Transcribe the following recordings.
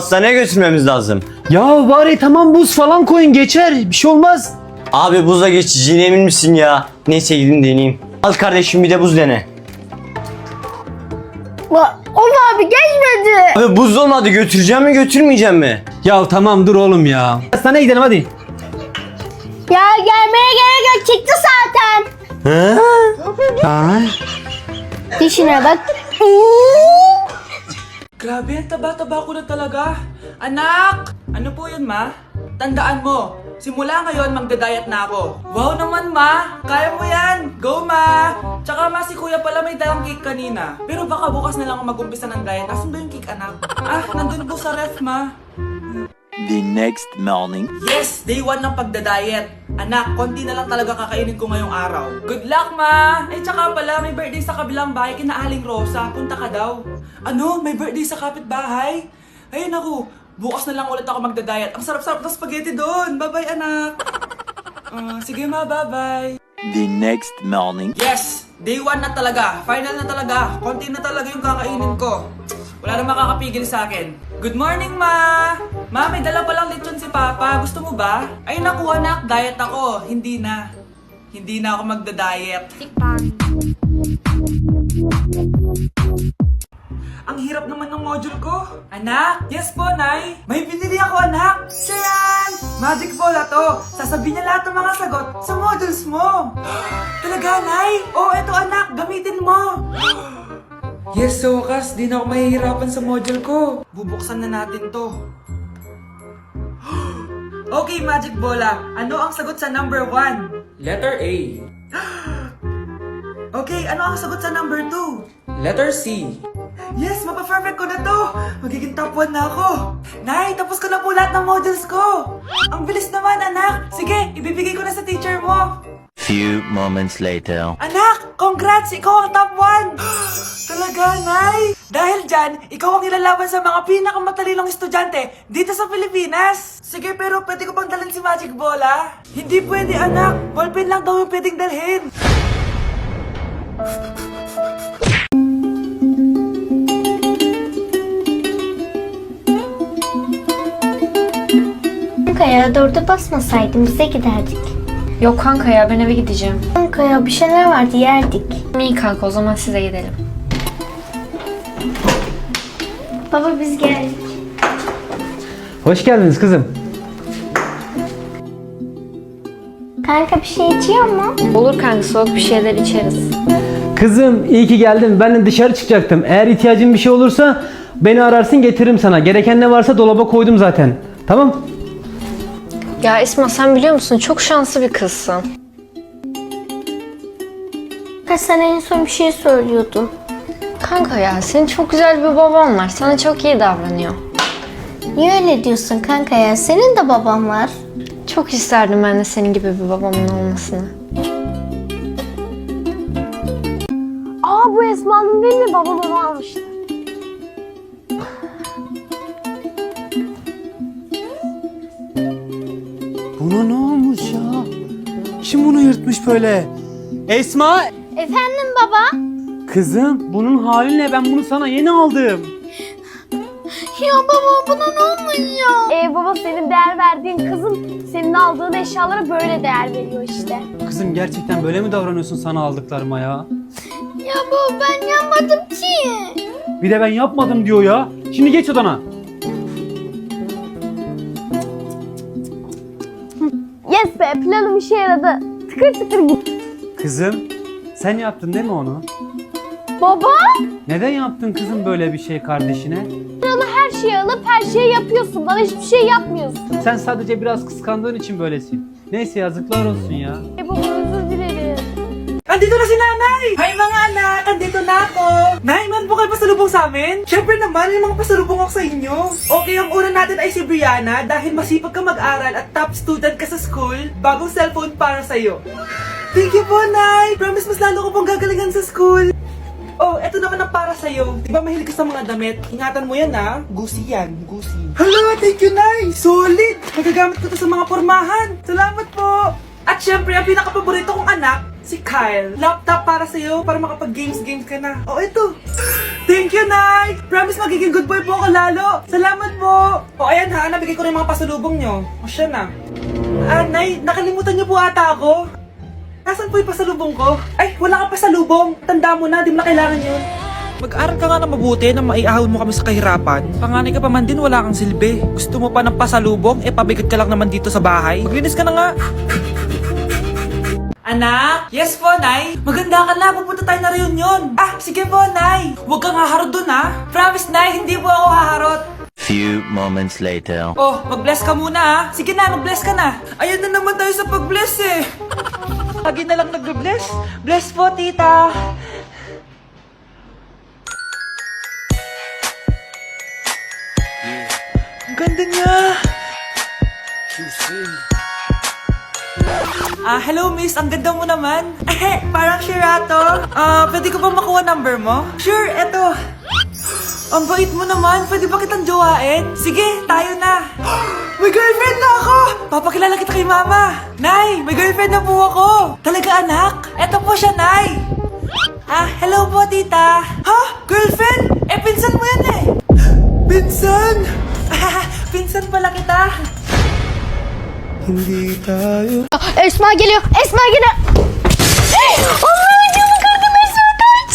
Hastaneye götürmemiz lazım. Ya bari tamam buz falan koyun geçer. Bir şey olmaz. Abi buzla geçeceğine emin misin ya? Neyse gidin deneyeyim. Al kardeşim bir de buz dene. Of abi geçmedi. Abi buz olmadı, götüreceğim mi götürmeyeceğim mi? Ya tamam dur oğlum ya. Hastaneye gidelim hadi. Ya gelmeye gerek yok, çıktı zaten. He? Ay. Dişine bak. Grabe, ang taba-taba ko na talaga. Anak! Ano po yun, ma? Tandaan mo, simula ngayon magdadayat na ako. Wow naman, ma! Kaya mo yan! Go, ma! Tsaka ma, si kuya pala may dalang cake kanina. Pero baka bukas na lang ako mag-umpisa ng diet. Asan ba yung cake, anak? Ah, nandun po sa ref, ma. The next morning. Yes! Day 1 ng pagdadayet. Anak, konti na lang talaga kakainin ko ngayong araw. Good luck, ma! Eh, tsaka pala, may birthday sa kabilang bahay kina Aling Rosa. Punta ka daw. Ano? May birthday sa kapitbahay? Ayun ako, bukas na lang ulit ako magdadayet. Ang sarap-sarap ng spaghetti doon. Bye-bye, anak. Sige, ma, bye-bye. The next morning. Yes! Day 1 na talaga. Final na talaga. Konti na talaga yung kakainin ko. Wala na makakapigil sa akin. Good morning, ma! Ma, may dala palang lechon si Papa. Gusto mo ba? Ay, naku, anak. Diet ako. Hindi na. Hindi na ako magda-diet. Ang hirap naman ng module ko. Anak? Yes po, Nay. May binili ako, anak. Siya yan! Magic Bola to. Sasabihin niya lahat ng mga sagot sa modules mo. Talaga, Nay? Oh, eto anak. Gamitin mo. Yes, sa wakas, di na ako mahihirapan sa module ko. Bubuksan na natin to. Okay, Magic Bola. Ano ang sagot sa number 1? Letter A. Okay, ano ang sagot sa number 2? Letter C. Yes, mapa-perfect ko na to. Magiging top 1 na ako. Nay, tapos ko na po lahat ng modules ko. Ang bilis naman, anak. Sige, ibibigay ko na sa teacher mo. Few moments later. Anak, congrats! Ikaw ang top 1! Talaga, Nay! Dahil dyan, ikaw ang ilalaban sa mga pinakamatalinong estudyante dito sa Pilipinas! Sige, pero pwede ko pang dalhin si Magic Bola? Hindi pwede, anak! Ballpen lang daw yung pwedeng dalhin! Kankaya dörde basmasaydım bize giderdik. Yok kanka ya ben eve gideceğim. Kankaya bir şeyler vardı yerdik. İyi kanka o zaman size gidelim. Baba biz geldik. Hoş geldiniz kızım. Kanka bir şey içiyor mu? Olur kanka soğuk bir şeyler içeriz. Kızım iyi ki geldin. Ben de dışarı çıkacaktım. Eğer ihtiyacın bir şey olursa beni ararsın getiririm sana. Gereken ne varsa dolaba koydum zaten. Tamam? Ya Esma sen biliyor musun çok şanslı bir kızsın. Kanka sen en son bir şey söylüyordun. Kanka ya senin çok güzel bir baban var. Sana çok iyi davranıyor. Niye öyle diyorsun kanka ya? Senin de baban var. Çok isterdim ben de senin gibi bir babamın olmasını. Bu Esma'nın değil mi? Babam onu almıştı. Buna ne olmuş ya? Kim bunu yırtmış böyle? Esma! Efendim baba? Kızım bunun hali ne? Ben bunu sana yeni aldım. Ya baba buna ne olmuş ya? Baba senin değer verdiğin kızın senin aldığın eşyalara böyle değer veriyor işte. Kızım gerçekten böyle mi davranıyorsun sana aldıklarıma ya? Ya baba ben yapmadım ki. Bir de ben yapmadım diyor ya. Şimdi geç odana. Yes be planım işe yaradı. Tıkır tıkır git. Kızım sen yaptın değil mi onu? Baba? Neden yaptın kızım böyle bir şey kardeşine? Bana her şeyi alıp her şeyi yapıyorsun. Bana hiçbir şey yapmıyorsun. Sen sadece biraz kıskandığın için böylesin. Neyse yazıklar olsun ya. Baba özür dilerim. Andito na si Nanay! Hi mga anak! Andito na ako! Nay, man po kayo pasalubong sa amin? Siyempre naman, yung mga pasalubong ako sa inyo. Okay, ang una natin ay si Brianna dahil masipag ka mag-aral at top student ka sa school, bagong cellphone para sa'yo. Thank you po, Nay! Promise mas lalo ko pong gagalingan sa school. Oh, eto naman ang para sa'yo. Di ba mahilig ka sa mga damit? Ingatan mo yan, ha? Gucci yan, Gucci. Hala, thank you, Nay! Solid! Magagamit ko to sa mga pormahan. Salamat po! At syempre, ang pinaka-paborito kong anak, si Kyle. Laptop para sa'yo, para makapag-games ka na. Oh, ito. Thank you, Nay! Promise magiging good boy po ako lalo. Salamat po. O, ayan ha, nabigay ko na yung mga pasalubong nyo. O, siya na. Nay, nakalimutan niyo po ata ako. Nasaan po yung pasalubong ko? Ay, wala kang pasalubong. Tanda mo na, di mo na kailangan yun. Mag-aral ka nga na mabuti na maiahon mo kami sa kahirapan. Panganay ka pa man din, wala kang silbi. Gusto mo pa ng pasalubong, pabigat ka lang naman dito sa bahay. Maglinis ka na nga. Anak? Yes po, Nay. Maganda ka na, pupunta tayo na reunion. Sige po, Nay. Huwag kang haharot dun, ha? Promise, Nay, hindi po ako haharot. Few moments later. Oh, mag-bless ka muna, ha? Sige na, mag-bless ka na. Ayun na naman tayo sa pag-bless, eh. Lagi na lang nag-bless. Bless po, tita. Ang ganda niya. Hello miss, ang ganda mo naman. Parang Sherato. Pwede ko ba makuha number mo? Sure, eto. Ang bait mo naman, pwede ba kitang jowain? Sige, tayo na. May girlfriend na ako! Papakilala kita kay mama. Nay, may girlfriend na po ako. Talaga anak? Eto po siya, Nay. Hello po tita. Ha? Girlfriend? Pinsan mo yan eh. Pinsan? Pinsan pala kita. Hindi tayo. Esma geliyor. Esma geliyor. Allah'ım canım gördüm Esma kaç.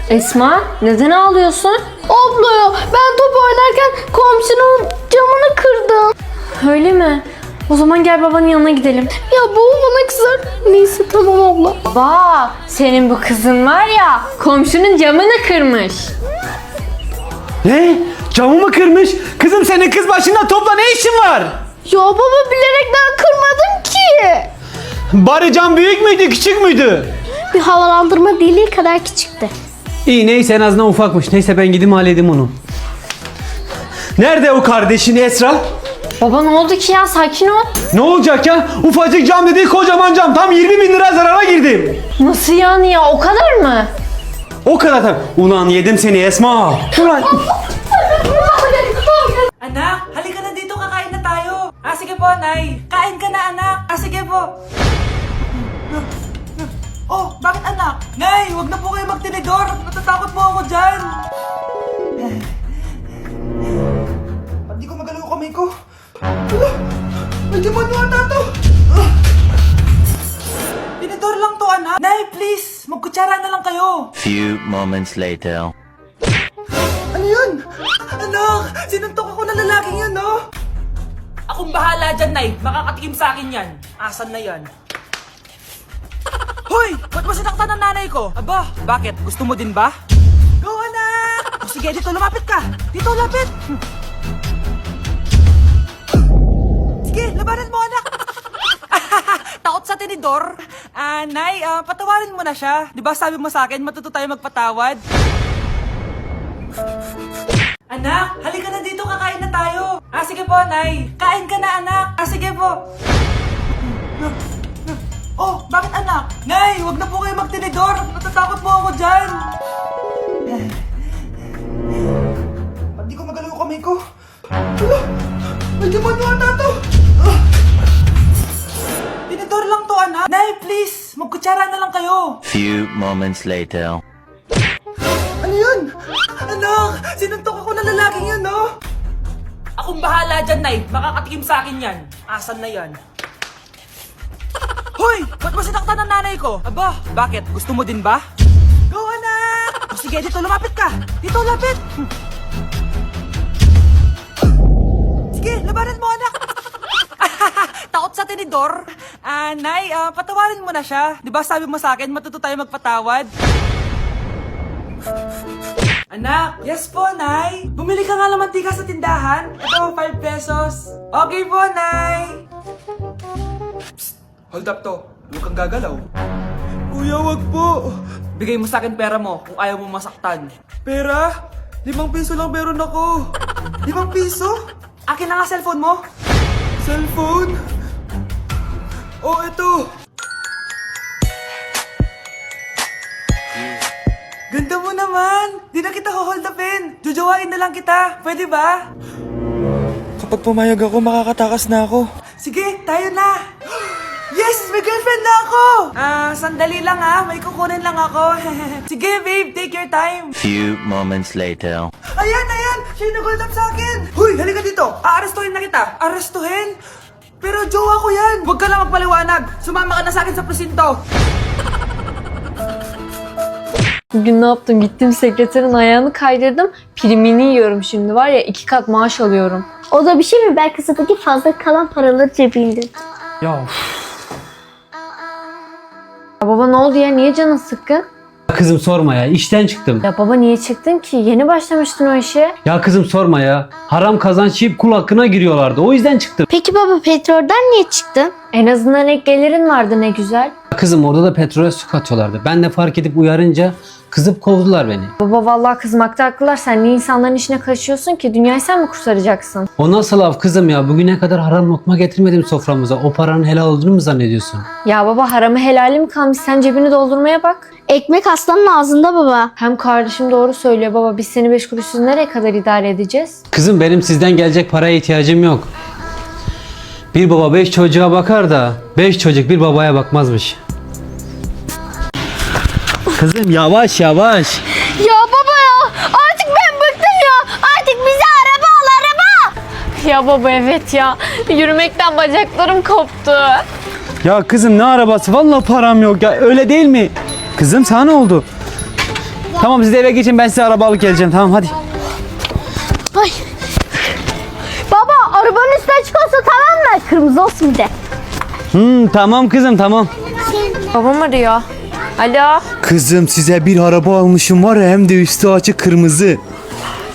Esma, neden ağlıyorsun? Abla ya ben top oynarken komşunun camını kırdım. Öyle mi? O zaman gel babanın yanına gidelim. Ya baba bana kızar. Neyse tamam abla. Baba, senin bu kızın var ya, komşunun camını kırmış. Ne? Camı mı kırmış? Kızım senin kız başında topla ne işin var? Ya baba bilerekten kırmadım ki. Bari cam büyük müydü küçük müydü? Bir havalandırma deliği kadar küçüktü. İyi neyse en azından ufakmış. Neyse ben gideyim halledeyim onu. Nerede o kardeşin Esra? Baba ne oldu ki ya? Sakin ol. Ne olacak ya? Ufacık cam dedi kocaman cam. Tam 20 bin lira zarara girdim. Nasıl yani ya? O kadar mı? O kadar tabii. Ulan yedim seni Esma. Ulan. Anak, halika na dito, kakain na tayo. Sige po, Nay. Kain ka na, anak. Sige po. Oh, bakit anak? Nay, wag na po kayo magtinidor. Natatakot po ako dyan. Hindi ko magalaw yung kamay ko. Medyo manuata to. Tinidor lang to, anak. Nay, please. Magkutsara na lang kayo. Few moments later. Ano yun? Anak, sinuntok ako ng lalaking yun, no? Akong bahala dyan, Nay. Makakatikim sa akin yan. Asan na yan? Hoy! Ba't mo sinaktan ng nanay ko? Aba, bakit? Gusto mo din ba? Go, anak! Sige, dito, lumapit ka. Dito, lapit. Sige, labanan mo, anak. Takot sa tinidor? Nay, patawarin mo na siya. Di ba sabi mo sa akin, matuto tayo magpatawad? Anak, halika na dito, kakain na tayo. Sige po, Nay. Kain ka na, anak. Sige po. Oh, bakit anak? Nay, wag na po kayo magtinidor. Natatakot po ako dyan. Hindi ko magalaw yung kamay ko. Medyo manuata to. Tinidor lang to, anak. Nay, please. Magkutsara na lang kayo. Few moments later. Ano yun? Anak, sinuntok ako ng lalaking yun, no? Akong bahala dyan, Nay. Makakatikim sa akin yan. Asan na yan? Hoy! Ba't mo sinaktan ng nanay ko? Aba, bakit? Gusto mo din ba? Go, anak! Sige, dito, lumapit ka. Dito, lapit. Sige, labanan mo, anak. Takot sa tinidor? Nay, patawarin mo na siya. Di ba sabi mo sa akin, matuto tayo magpatawad? Anak, yes po, Nay. Bumili ka nga ng mantika sa tindahan. Ito, 5 pesos. Okay po, Nay. Psst, hold up to. Huwag kang gagalaw. Kuya, wag po. Bigay mo sa akin pera mo kung ayaw mo masaktan. Pera? 5 piso lang meron ako. 5 piso? Akin na nga cellphone mo. Cellphone? Oh, ito. Ganda mo naman! Di na kita hold upin! Jojowain na lang kita! Pwede ba? Kapag pumayag ako, makakatakas na ako. Sige, tayo na. Yes, may girlfriend na ako. Sandali lang may kukunin lang ako. Sige, babe, take your time. Few moments later. Ayan, siya yung nag-hold up sa akin. Huy, halika dito. Aarestuhin na kita. Arestuhin? Pero jowa ko yan. Huwag ka lang magpaliwanag. Sumama ka na sa akin sa presinto. Bugün ne yaptım? Gittim sekreterin ayağını kaydırdım. Primini yiyorum şimdi var ya 2 kat maaş alıyorum. O da bir şey mi? Belki kasadaki fazla kalan paraları cebinde. Ya Ya baba ne oldu ya? Niye canın sıkkın? kızım sorma ya, işten çıktım. Ya baba niye çıktın ki? Yeni başlamıştın o işe. Ya kızım sorma ya. Haram kazanç yiyip kul hakkına giriyorlardı. O yüzden çıktım. Peki baba petrolden niye çıktın? En azından ek gelirin vardı ne güzel. Kızım orada da petrole su katıyorlardı. Ben de fark edip uyarınca kızıp kovdular beni. Baba vallahi kızmakta haklılar. Sen niye insanların işine karışıyorsun ki? Dünyayı sen mi kurtaracaksın? O nasıl laf kızım ya? Bugüne kadar haram lokma getirmedim soframıza. O paranın helal olduğunu mu zannediyorsun? Ya baba haramı helali mi kalmış? Sen cebini doldurmaya bak. Ekmek aslanın ağzında baba. Hem kardeşim doğru söylüyor baba. Biz seni 5 kuruşsuz nereye kadar idare edeceğiz? Kızım benim sizden gelecek paraya ihtiyacım yok. Bir baba 5 çocuğa bakar da 5 çocuk bir babaya bakmazmış. Kızım yavaş yavaş. Ya baba ya artık ben bıktım ya. Artık bize araba al araba. Ya baba evet ya. Yürümekten bacaklarım koptu. Ya kızım ne arabası? Vallahi param yok ya. Öyle değil mi? Kızım sana ne oldu? Tamam siz eve geçin, ben size araba alıp geleceğim. Tamam hadi. Ay. Baba arabanın üstüne açık olsa tamam mı? Kırmızı olsun bir de. Tamam kızım tamam. Babam arıyor. Alo. Kızım size bir araba almışım var ya, hem de üstü açık kırmızı.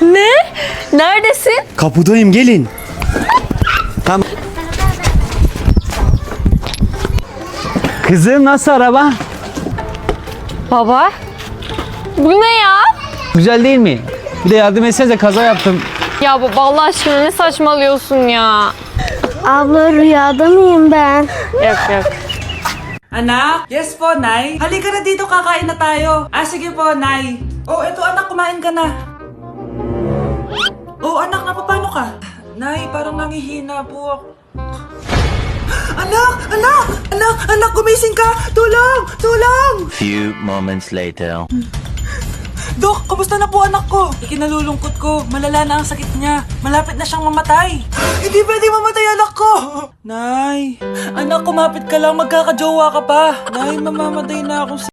Ne? Neredesin? Kapıdayım, gelin. Tamam. Kızım nasıl araba? Baba. Bu ne ya? Güzel değil mi? Bir de yardım etsenize, kaza yaptım. Ya baba Allah aşkına ne saçmalıyorsun ya? Abla rüyada mıyım ben? Yok. Anak? Yes po, Nay. Halika na dito, kakain na tayo. Sige po, Nay. Eto anak, kumain ka na. Anak, napapano ka? Nay, parang nangihina po ako. Anak, gumising ka! Tulong! Few moments later. Dok, kamusta na po anak ko? Ikinalulungkot ko, malala na ang sakit niya. Malapit na siyang mamatay. Hindi pwede mamatay anak ko! Nay, anak, kumapit ka lang, magkakajowa ka pa. Nay, mamamatay na ako.